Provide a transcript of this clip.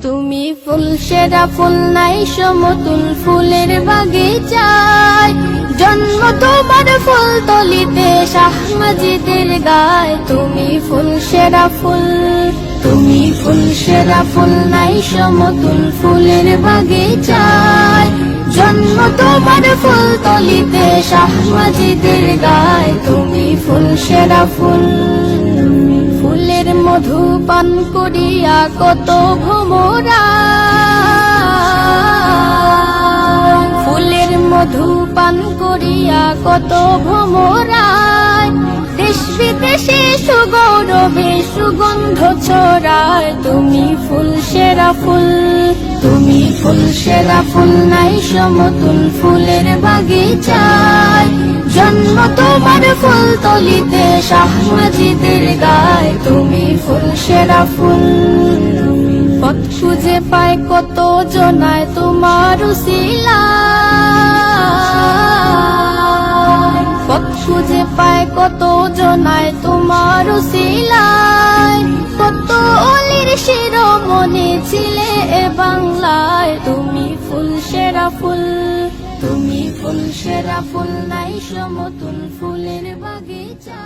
তুমি ফুল সেরা ফুল নাই সমতুল ফুলের বাগিচায়, জন্ম তোমার ফুল তলিতে শাহ মাজিদের গায়। তুমি ফুল সেরা ফুল, তুমি ফুল সেরা ফুল নাই সমতুল ফুলের বাগিচায়, জন্ম তোমার ফুল তলিতে শাহ মাজিদের গায়। তুমি ফুল সেরা ফুল, ফুলের মধু পান করিয়া কত ভ্রমরা, ফুলের মধু পান করিয়া কত ভ্রমরায়, দেশ বিদেশে সুগৌরবে সুগন্ধ ছড়ায়। তুমি ফুল সেরা ফুল, তুমি ফুল সেরা ফুল নাই সমতুল ফুলের বাগিচায়, জন্ম তোমার ফুল তলিতে শাহ মাজিদের গায়। তুমি ফুল সেরা ফুল, পথ খুঁজে পায় কত জনায় তোমার উসিলায়, পথ খুঁজে পায় কত জনায় তোমার উসিলায়, কত অলির শিরোমণি ছিলে এ বাংলায়। তুমি ফুল সেরা ফুল, তুমি ফুল সেরা ফুল নাই সমতুল ফুলের বাগিচা।